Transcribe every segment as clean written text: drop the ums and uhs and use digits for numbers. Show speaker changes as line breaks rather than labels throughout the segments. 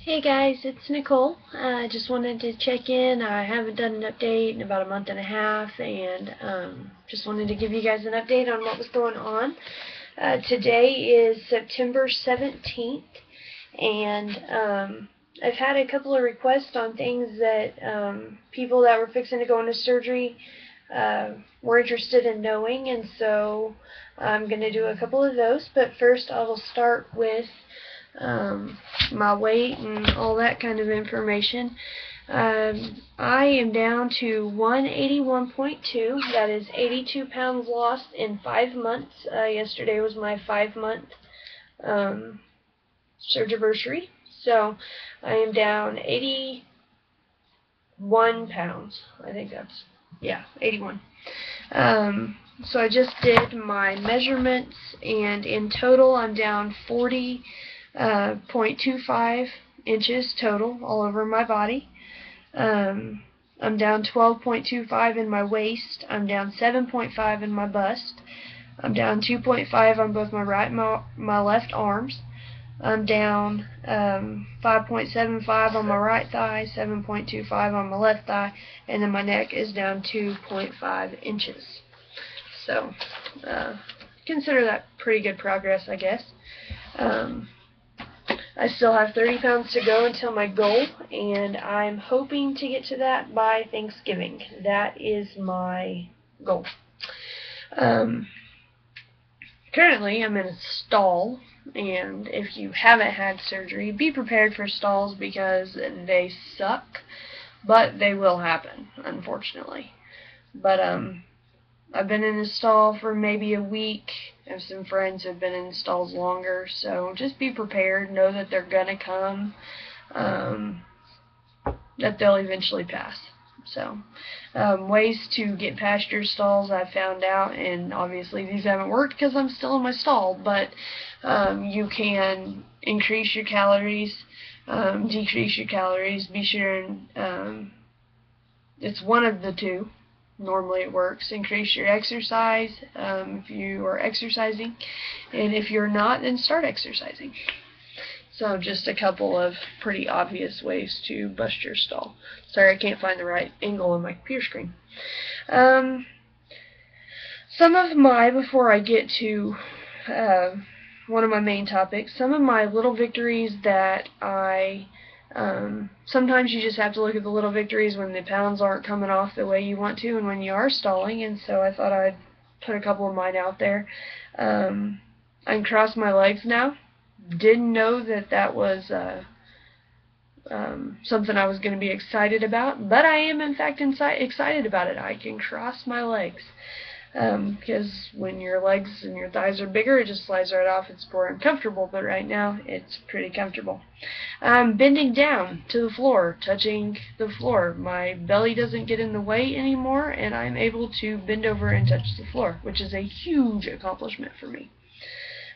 Hey guys, it's Nicole. I just wanted to check in. I haven't done an update in about a month and a half, and just wanted to give you guys an update on what was going on. Today is September 17th, and I've had a couple of requests on things that people that were fixing to go into surgery were interested in knowing, and so I'm going to do a couple of those. But first, I will start with my weight and all that kind of information. I am down to 181.2. That is 82 pounds lost in 5 months. Yesterday was my 5-month surgiversary. So I am down 81 pounds. I think that's, yeah, 81. So I just did my measurements, and in total I'm down 40.25 inches total all over my body. I'm down 12.25 in my waist. I'm down 7.5 in my bust. I'm down 2.5 on both my right and my left arms. I'm down 5.75 on my right thigh, 7.25 on my left thigh, and then my neck is down 2.5 inches. So, consider that pretty good progress, I guess. I still have 30 pounds to go until my goal, and I'm hoping to get to that by Thanksgiving. That is my goal. Currently, I'm in a stall, and if you haven't had surgery, be prepared for stalls because they suck, but they will happen, unfortunately. But I've been in a stall for maybe a week. I have some friends who have been in stalls longer, so just be prepared. Know that they're gonna come, that they'll eventually pass. So, ways to get past your stalls I've found out, and obviously these haven't worked because I'm still in my stall, but you can increase your calories, decrease your calories. Be sure and it's one of the two. Normally it works. Increase your exercise if you are exercising, and if you're not, then start exercising. So just a couple of pretty obvious ways to bust your stall. Sorry, I can't find the right angle on my computer screen. Before I get to one of my main topics, some of my little victories that sometimes you just have to look at the little victories when the pounds aren't coming off the way you want to and when you are stalling, and so I thought I'd put a couple of mine out there. I can cross my legs now. Didn't know that was something I was going to be excited about, but I am in fact excited about it. I can cross my legs. Because when your legs and your thighs are bigger, it just slides right off. It's more uncomfortable, but right now it's pretty comfortable. I'm bending down to the floor, touching the floor. My belly doesn't get in the way anymore, and I'm able to bend over and touch the floor, which is a huge accomplishment for me.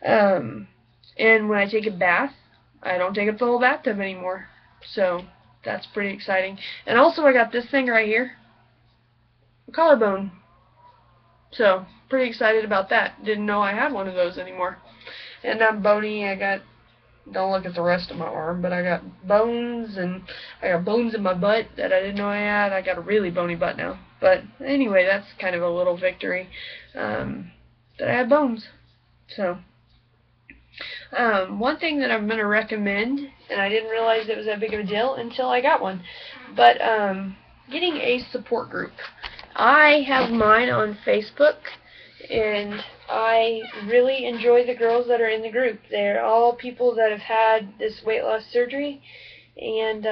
And when I take a bath, I don't take up the whole bathtub anymore, so that's pretty exciting. And also I got this thing right here, a collarbone. So, pretty excited about that. Didn't know I had one of those anymore. And I'm bony. Don't look at the rest of my arm, but I got bones, and I got bones in my butt that I didn't know I had. I got a really bony butt now. But anyway, that's kind of a little victory, that I have bones. So, one thing that I'm going to recommend, and I didn't realize it was that big of a deal until I got one, but getting a support group. I have mine on Facebook, and I really enjoy the girls that are in the group. They're all people that have had this weight loss surgery, and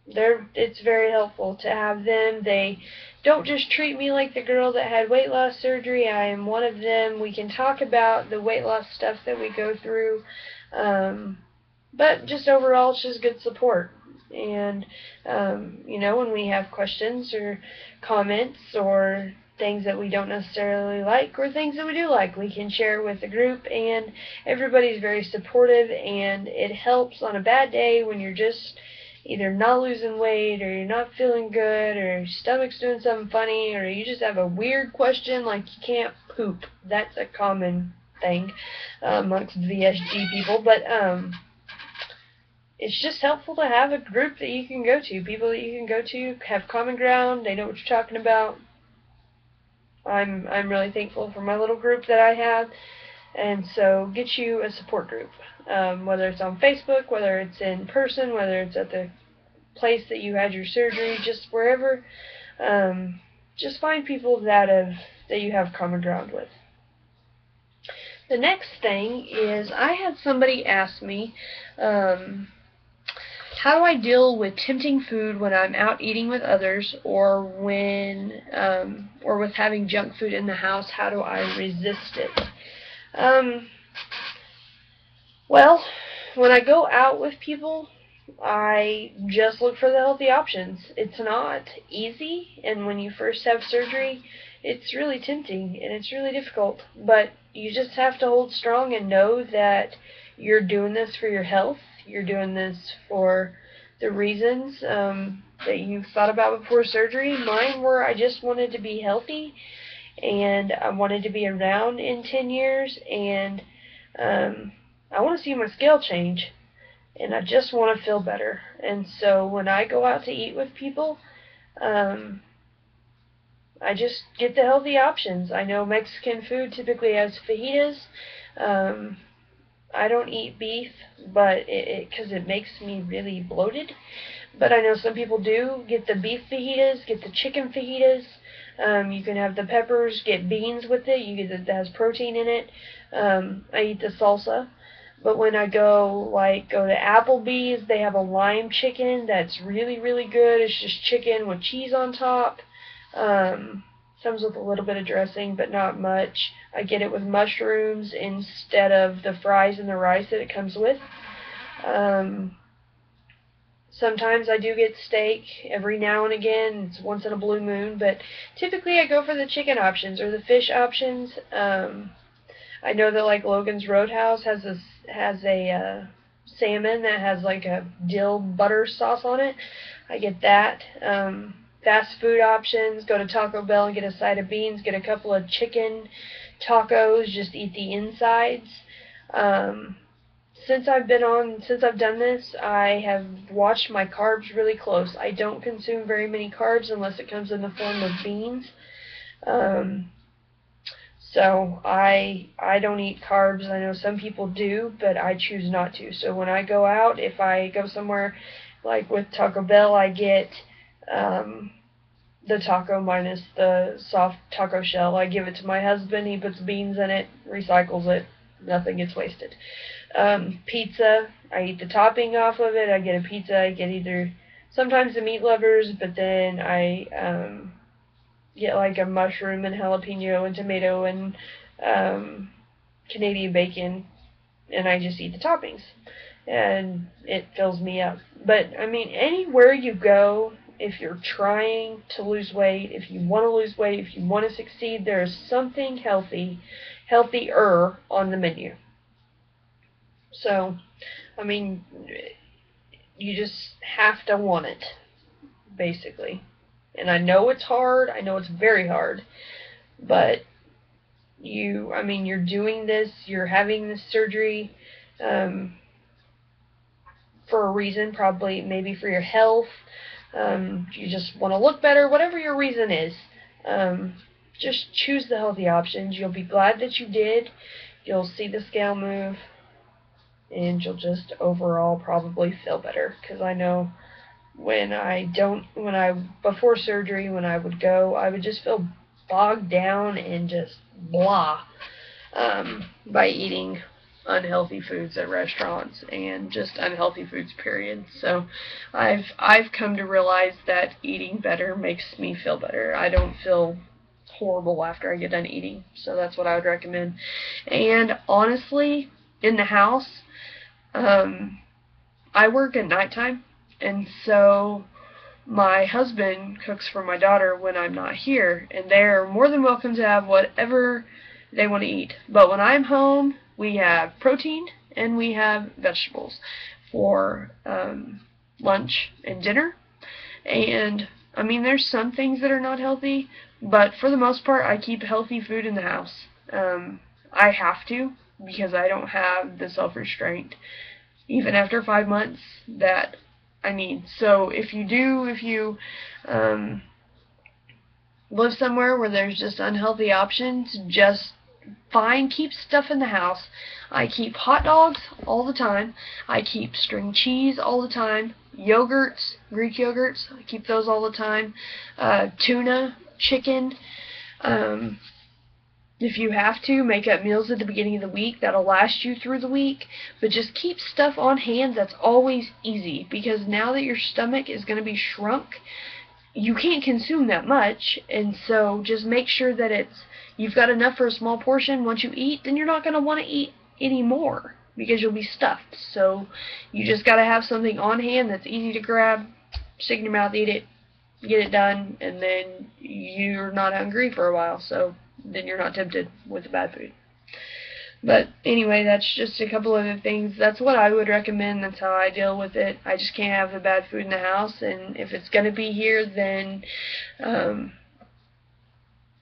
it's very helpful to have them. They don't just treat me like the girl that had weight loss surgery. I am one of them. We can talk about the weight loss stuff that we go through, but just overall, it's just good support. And, when we have questions or comments or things that we don't necessarily like or things that we do like, we can share with the group, and everybody's very supportive, and it helps on a bad day when you're just either not losing weight, or you're not feeling good, or your stomach's doing something funny, or you just have a weird question like you can't poop. That's a common thing amongst VSG people, but it's just helpful to have a group that you can go to, people that you can go to, have common ground, they know what you're talking about. I'm really thankful for my little group that I have, and so get you a support group, whether it's on Facebook, whether it's in person, whether it's at the place that you had your surgery, just wherever. Just find people that you have common ground with. The next thing is I had somebody ask me, how do I deal with tempting food when I'm out eating with others, or or with having junk food in the house? How do I resist it? Well, when I go out with people, I just look for the healthy options. It's not easy, and when you first have surgery, it's really tempting and it's really difficult, but you just have to hold strong and know that you're doing this for your health. You're doing this for the reasons that you thought about before surgery. Mine were I just wanted to be healthy, and I wanted to be around in 10 years, and I want to see my scale change, and I just want to feel better. And so when I go out to eat with people, I just get the healthy options. I know Mexican food typically has fajitas. I don't eat beef, but because it makes me really bloated. But I know some people do. Get the beef fajitas, get the chicken fajitas. You can have the peppers, get beans with it. You get that has protein in it. I eat the salsa. But when I go to Applebee's, they have a lime chicken that's really, really good. It's just chicken with cheese on top. Comes with a little bit of dressing, but not much. I get it with mushrooms instead of the fries and the rice that it comes with. Sometimes I do get steak every now and again. It's once in a blue moon, but typically I go for the chicken options or the fish options. I know that like Logan's Roadhouse has a salmon that has like a dill butter sauce on it. I get that. Fast food options, go to Taco Bell and get a side of beans, get a couple of chicken tacos, just eat the insides. Since I've done this, I have watched my carbs really close. I don't consume very many carbs unless it comes in the form of beans. So I don't eat carbs. I know some people do, but I choose not to. So when I go out, if I go somewhere like with Taco Bell, I get the taco minus the soft taco shell. I give it to my husband. He puts beans in it, recycles it. Nothing gets wasted. Pizza, I eat the topping off of it. I get a pizza. I get either sometimes the meat lovers, but then I get like a mushroom and jalapeno and tomato and Canadian bacon, and I just eat the toppings, and it fills me up. But I mean, anywhere you go, if you're trying to lose weight, if you want to lose weight, if you want to succeed, there is something healthier on the menu. So, I mean, you just have to want it, basically. And I know it's hard. I know it's very hard. But you're doing this, you're having this surgery for a reason, probably maybe for your health. You just want to look better, whatever your reason is. Just choose the healthy options. You'll be glad that you did. You'll see the scale move, and you'll just overall probably feel better. Because I know before surgery, when I would go, I would just feel bogged down and just blah by eating unhealthy foods at restaurants and just unhealthy foods, period. So I've come to realize that eating better makes me feel better. I don't feel horrible after I get done eating, so that's what I would recommend. And honestly, in the house, I work at nighttime, and so my husband cooks for my daughter when I'm not here, and they're more than welcome to have whatever they want to eat. But when I'm home, we have protein and we have vegetables for lunch and dinner. And I mean, there's some things that are not healthy, but for the most part, I keep healthy food in the house. I have to, because I don't have the self-restraint. even after 5 months, that I need. So if you live somewhere where there's just unhealthy options, just keep stuff in the house. I keep hot dogs all the time. I keep string cheese all the time. Yogurts, Greek yogurts, I keep those all the time. Tuna, chicken. If you have to, make up meals at the beginning of the week. That'll last you through the week. But just keep stuff on hand that's always easy. Because now that your stomach is going to be shrunk, you can't consume that much. And so just make sure that you've got enough for a small portion. Once you eat, then you're not going to want to eat any more because you'll be stuffed. So you just got to have something on hand that's easy to grab, stick in your mouth, eat it, get it done, and then you're not hungry for a while. So then you're not tempted with the bad food. But anyway, that's just a couple of the things. That's what I would recommend. That's how I deal with it. I just can't have the bad food in the house, and if it's going to be here, then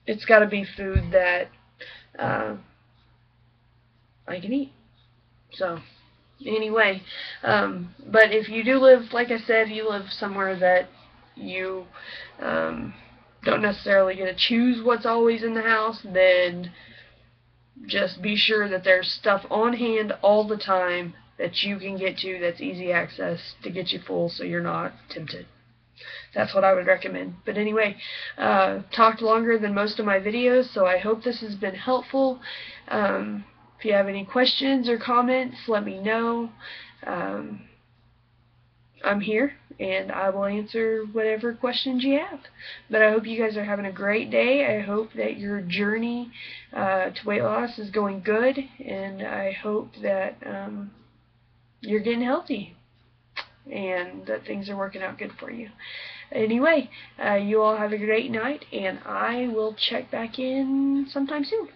it's got to be food that I can eat. So anyway, but if you do live, like I said, you live somewhere that you don't necessarily get to choose what's always in the house, then just be sure that there's stuff on hand all the time that you can get to, that's easy access to get you full so you're not tempted. That's what I would recommend. But anyway, talked longer than most of my videos, so I hope this has been helpful. If you have any questions or comments, let me know. I'm here, and I will answer whatever questions you have. But I hope you guys are having a great day. I hope that your journey to weight loss is going good, and I hope that you're getting healthy and that things are working out good for you. Anyway, you all have a great night, and I will check back in sometime soon.